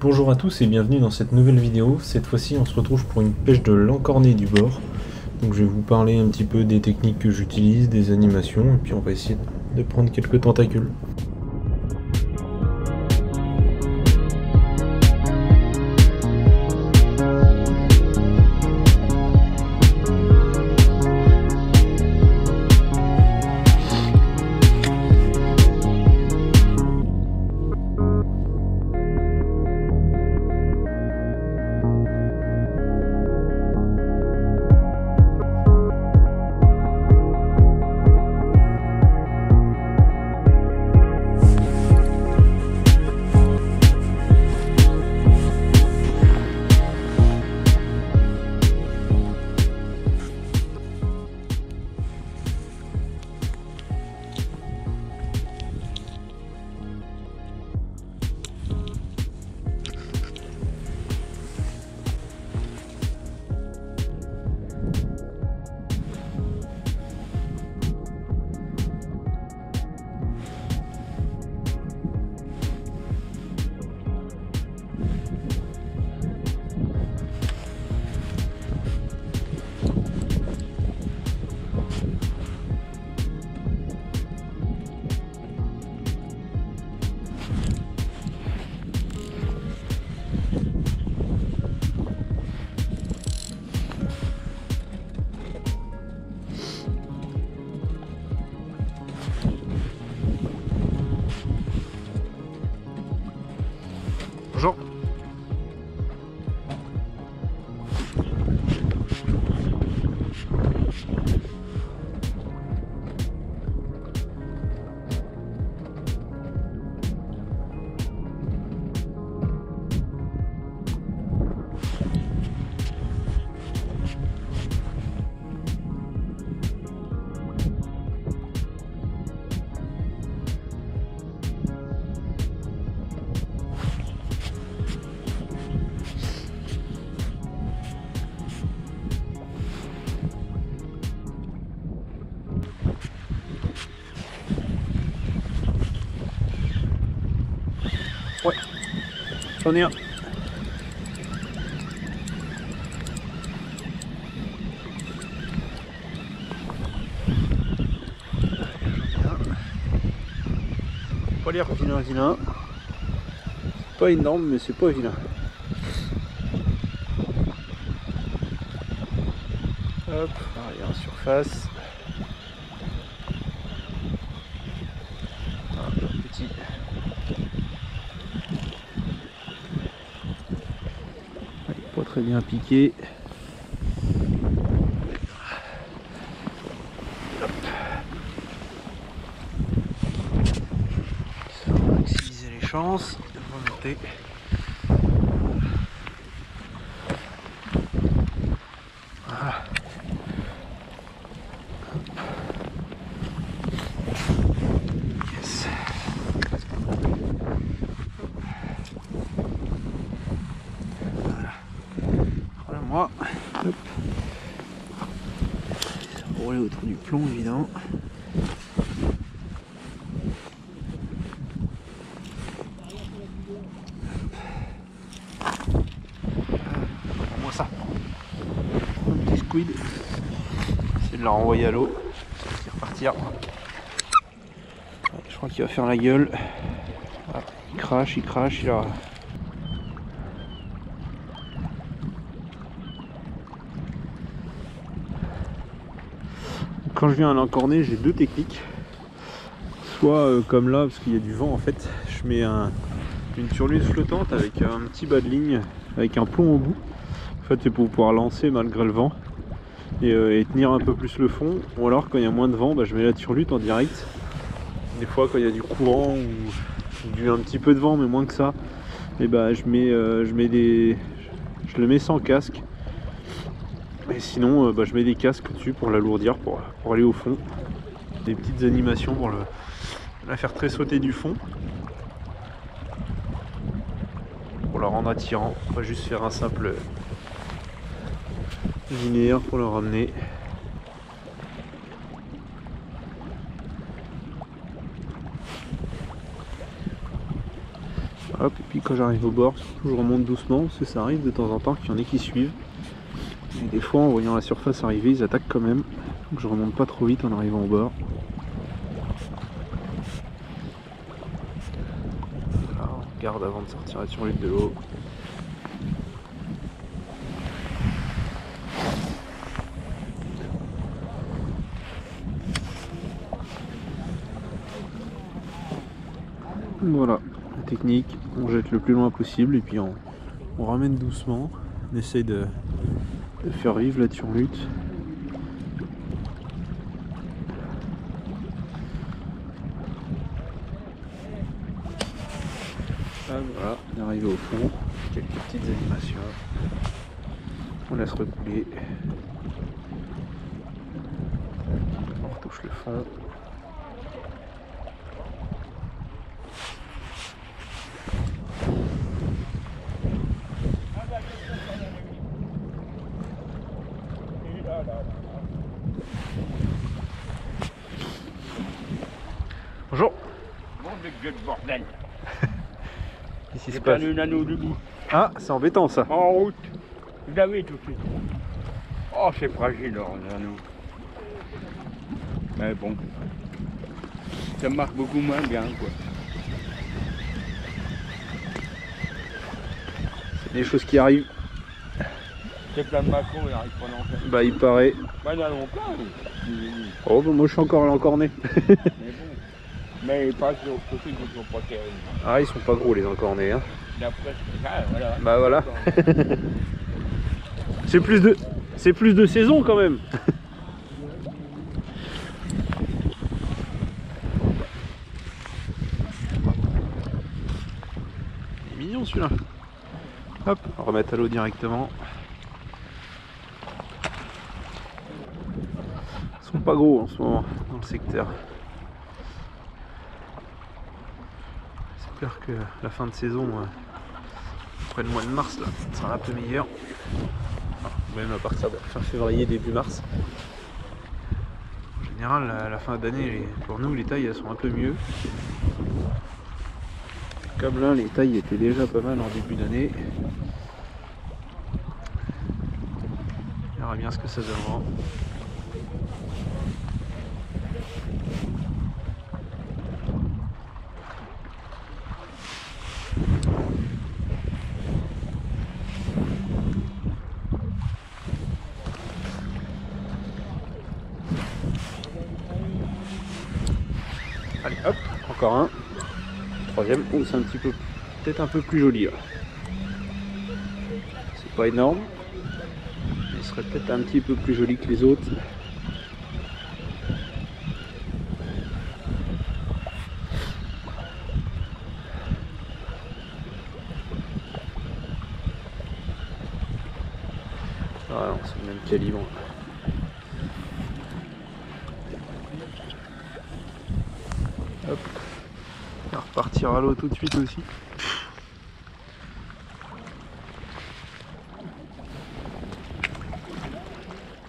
Bonjour à tous et bienvenue dans cette nouvelle vidéo. Cette fois-ci on se retrouve pour une pêche de l'encorné du bord. Donc je vais vous parler un petit peu des techniques que j'utilise, des animations, et puis on va essayer de prendre quelques tentacules. Bonjour. Ouais, j'en ai un. Pas l'air vilain. C'est pas énorme, mais c'est pas vilain. Hop, arrière en surface. Un petit. Pas très bien piqué. Ça va maximiser les chances de remonter. Voilà. Yes. Voilà moi. Hop. Rouler autour du plomb évidemment. Moi ça. Un petit squid. C'est de la renvoyer à l'eau. C'est repartir. Je crois qu'il va faire la gueule. Ah, il crache, il a. Quand je viens à l'encorné, j'ai deux techniques. Soit comme là, parce qu'il y a du vent en fait, je mets une turlude flottante avec un petit bas de ligne, avec un plomb au bout. En fait, c'est pour pouvoir lancer malgré le vent et tenir un peu plus le fond. Ou alors, quand il y a moins de vent, je mets la turlude en direct. Des fois, quand il y a du courant ou un petit peu de vent, mais moins que ça, et je le mets sans casque. Et sinon, je mets des casques dessus pour l'alourdir, pour aller au fond. Des petites animations pour la faire très sauter du fond. Pour la rendre attirant, pas juste faire un simple linéaire pour le ramener. Hop, et puis quand j'arrive au bord, surtout je remonte doucement parce que ça arrive de temps en temps qu'il y en ait qui suivent. Et des fois en voyant la surface arriver, ils attaquent quand même. Donc je remonte pas trop vite en arrivant au bord. Voilà, on regarde avant de sortir la turlute de l'eau. Voilà, la technique, on jette le plus loin possible et puis on ramène doucement, on essaye de faire vivre la turlute. Ah, voilà, on est arrivé au fond, quelques petites animations, on laisse recouler, on retouche le fond. Bonjour. Bon de bordel. Qu'est-ce qui se J'ai passe? perdu une anneau debout. Ah, c'est embêtant ça. En route. Vous l'avez tout de suite. Oh, c'est fragile, l'anneau. Mais bon. Ça marche beaucoup moins bien, quoi. C'est des choses qui arrivent. C'est plein de macros, il n'arrive pas à en faire. Bah il paraît. Bah, il y en a plein, oui. Oh bah moi je suis encore à l'encorné. Mais bon. Mais pas sur ceux qui ne sont pas terribles. Ah ils sont pas gros les encornés hein. D'après, voilà. Bah voilà. C'est plus de saison quand même. Il est mignon celui-là. Hop, on va remettre à l'eau directement. Ils sont pas gros en ce moment dans le secteur. J'espère que la fin de saison, après le mois de mars, là, sera un peu meilleur. Même à partir de fin février, début mars. En général, à la fin d'année, pour nous, les tailles elles sont un peu mieux. Comme là, les tailles étaient déjà pas mal en début d'année. On verra bien ce que ça donnera. Allez hop, encore un. Troisième. Oh, c'est un petit peu, peut-être un peu plus joli là. C'est pas énorme. Mais il serait peut-être un petit peu plus joli que les autres. Ah non, c'est le même calibre. Hop. On va repartir à l'eau tout de suite aussi.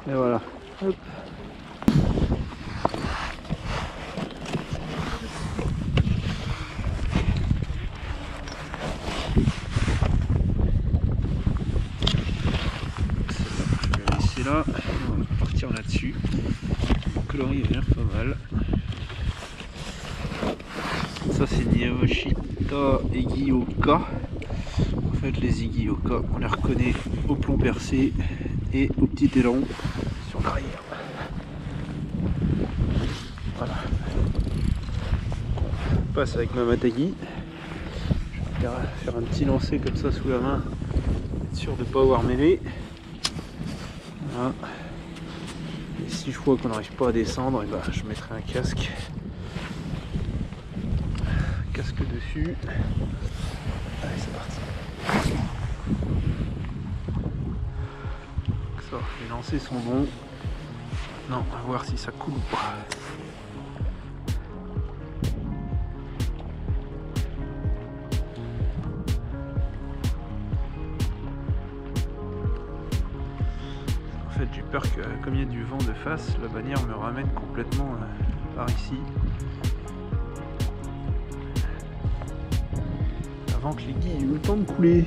Et voilà. Hop. Je vais laisser là. On va partir là-dessus. Le coloris a l'air pas mal. Ça c'est Nyawashita Igioka. En fait les Igioka on les reconnaît au plomb percé et au petit aileron sur l'arrière. Voilà. On passe avec ma Matagi. Je vais faire un petit lancer comme ça sous la main. Être sûr de ne pas avoir mêlé. Voilà. Et si je vois qu'on n'arrive pas à descendre, et ben, je mettrai un casque. Dessus. Allez, c'est parti. Ça, les lancers sont bons. Non, on va voir si ça coule ou pas. En fait, j'ai peur que, comme il y a du vent de face, la bannière me ramène complètement par ici. avant que les guilles aient eu le temps de couler.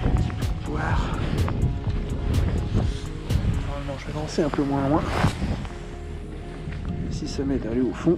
Petit peu de poire. Normalement je vais lancer un peu moins loin. Si ça m'aide à aller au fond.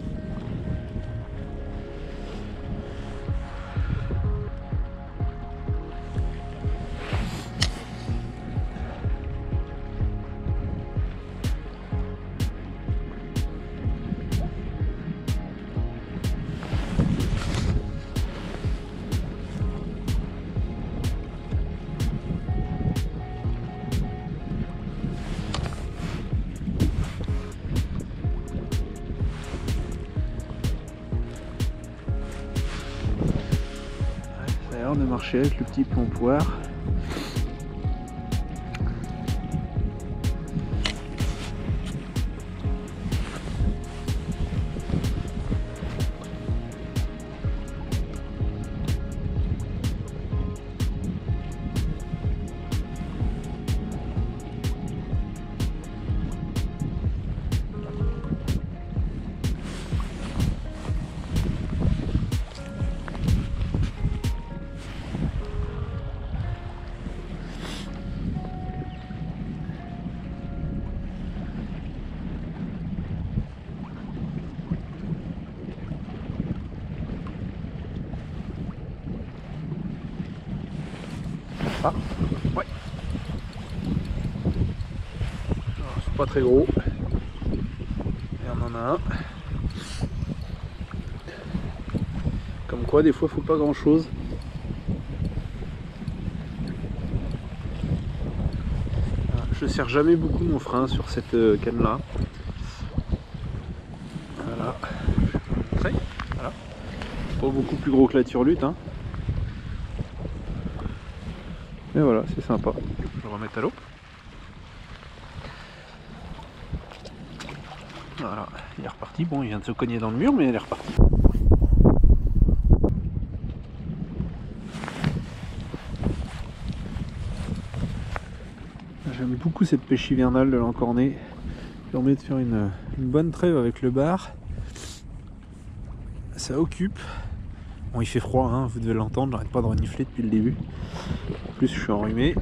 De marcher avec le petit plomb poire. Ah, ouais. C'est pas très gros. Et on en a un. Comme quoi, des fois, faut pas grand chose. Je serre jamais beaucoup mon frein sur cette canne là. Voilà. Voilà. Pas beaucoup plus gros que la turlute, hein. Mais voilà, c'est sympa. Je vais le remettre à l'eau. Voilà, il est reparti. Bon, il vient de se cogner dans le mur, mais il est reparti. J'aime beaucoup cette pêche hivernale de l'encornet. Ça permet de faire une bonne trêve avec le bar. Ça occupe. Bon, il fait froid, hein, vous devez l'entendre, j'arrête pas de renifler depuis le début. En plus, je suis enrhumé,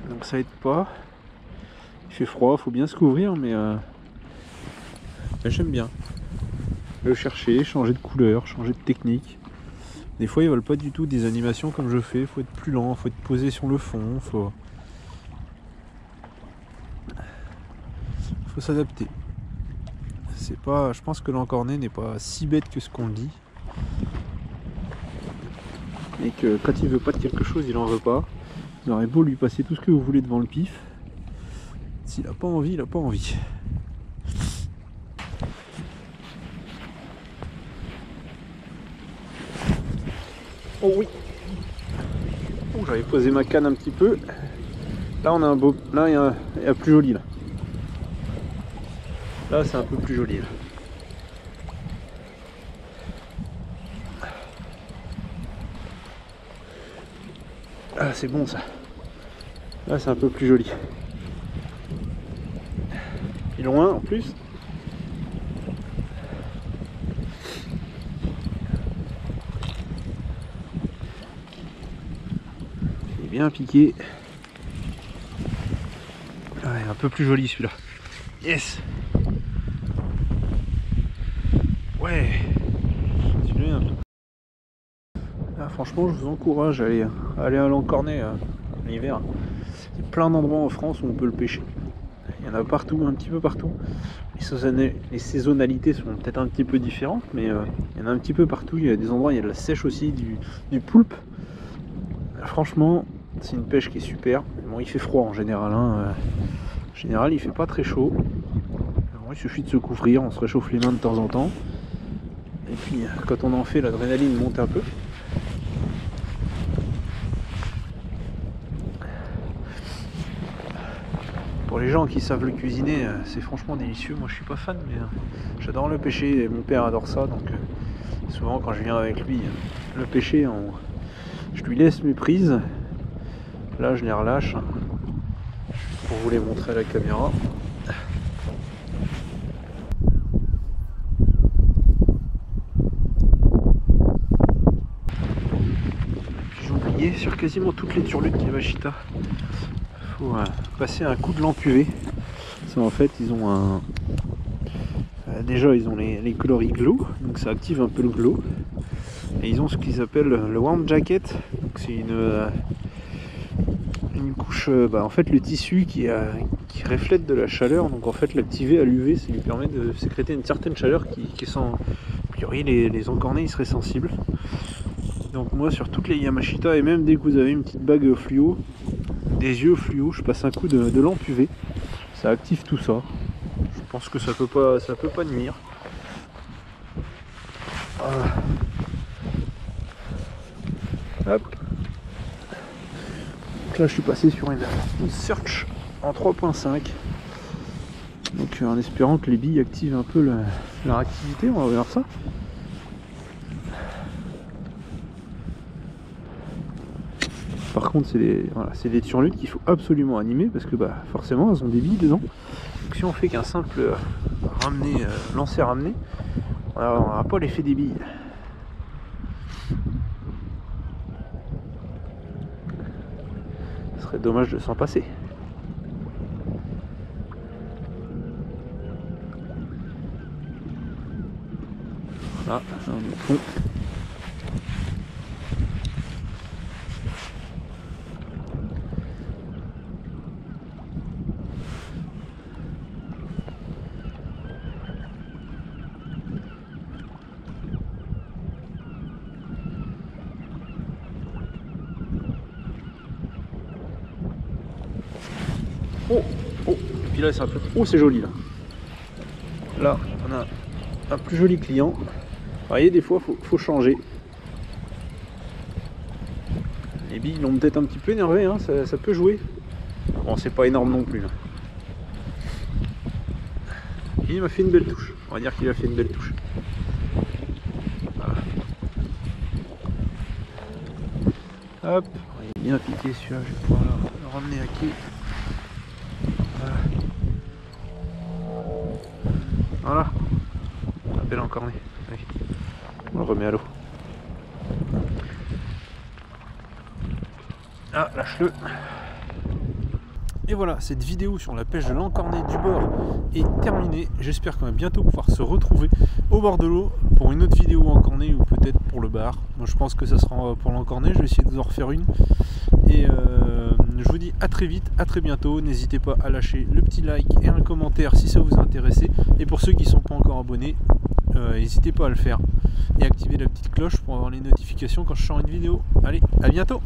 donc ça aide pas. Il fait froid, faut bien se couvrir, mais j'aime bien. Le chercher, changer de couleur, changer de technique. Des fois, ils veulent pas du tout des animations comme je fais, faut être plus lent, faut être posé sur le fond, faut s'adapter. C'est pas, je pense que l'encornet n'est pas si bête que ce qu'on dit. Et que quand il veut pas de quelque chose, il en veut pas. Vous aurez beau lui passer tout ce que vous voulez devant le pif. S'il a pas envie, il a pas envie. Oh oui. Oh, j'avais posé ma canne un petit peu. Là on a un beau. Là il y a plus joli là. Là c'est un peu plus joli là. Ah c'est bon ça. Là c'est un peu plus joli. Et loin en plus. Il est bien piqué. Ah, un peu plus joli celui-là. Yes. Ouais. Celui-là un peu. Ah, franchement je vous encourage à aller à l'encornet l'hiver. Il y a plein d'endroits en France où on peut le pêcher. Il y en a partout, un petit peu partout. Les saisonnalités sont peut-être un petit peu différentes, mais il y en a un petit peu partout. Il y a des endroits, il y a de la sèche aussi, du poulpe. Franchement, c'est une pêche qui est super. Bon, il fait froid en général. Hein. En général, il fait pas très chaud. Bon, il suffit de se couvrir, on se réchauffe les mains de temps en temps. Et puis, quand on en fait, l'adrénaline monte un peu. Pour les gens qui savent le cuisiner, c'est franchement délicieux. Moi je suis pas fan, mais j'adore le pêcher et mon père adore ça, donc souvent quand je viens avec lui le pêcher, je lui laisse mes prises. Là je les relâche pour vous les montrer à la caméra. terminé sur quasiment toutes les turlutes Yamashita. Il faut passer un coup de lampe UV. Ça, en fait, ils ont un... déjà, ils ont les coloris glow, donc ça active un peu le glow. Et ils ont ce qu'ils appellent le warm jacket. Donc c'est une couche, en fait, le tissu qui reflète de la chaleur. Donc en fait, l'activer à l'UV, ça lui permet de sécréter une certaine chaleur qui sent... A priori, les encornés, ils seraient sensibles. Donc moi, sur toutes les Yamashita, et même dès que vous avez une petite bague fluo, des yeux fluo, je passe un coup de lampe UV. Ça active tout ça. Je pense que ça peut pas nuire. Voilà. Hop. Donc là, je suis passé sur une Search en 3.5. Donc en espérant que les billes activent un peu leur activité, on va voir ça. Par contre, c'est des turlutes qu'il faut absolument animer parce que forcément elles ont des billes dedans. Donc si on fait qu'un simple lancer-ramener, on n'aura pas l'effet des billes. Ce serait dommage de s'en passer. Là, on est au fond. Oh, et puis là c'est un peu... Oh, c'est joli là. Là, on a un plus joli client. Vous voyez, des fois, faut changer. Les billes l'ont peut-être un petit peu énervé, hein, ça peut jouer. Bon, c'est pas énorme non plus. Là. Il m'a fait une belle touche. On va dire qu'il a fait une belle touche. Voilà. Hop, il est bien piqué celui-là, je vais pouvoir le ramener à quai. Voilà, la belle encornée. Allez, on le remet à l'eau. Ah, lâche-le. Et voilà, cette vidéo sur la pêche de l'encorné du bord est terminée. J'espère qu'on va bientôt pouvoir se retrouver au bord de l'eau pour une autre vidéo encornée ou peut-être pour le bar. Moi je pense que ça sera pour l'encorné, je vais essayer de vous en refaire une. Et je vous dis à très vite, à très bientôt. N'hésitez pas à lâcher le petit like et un commentaire si ça vous a intéressé. Et pour ceux qui ne sont pas encore abonnés, n'hésitez pas à le faire. Et activer la petite cloche pour avoir les notifications quand je sors une vidéo. Allez, à bientôt!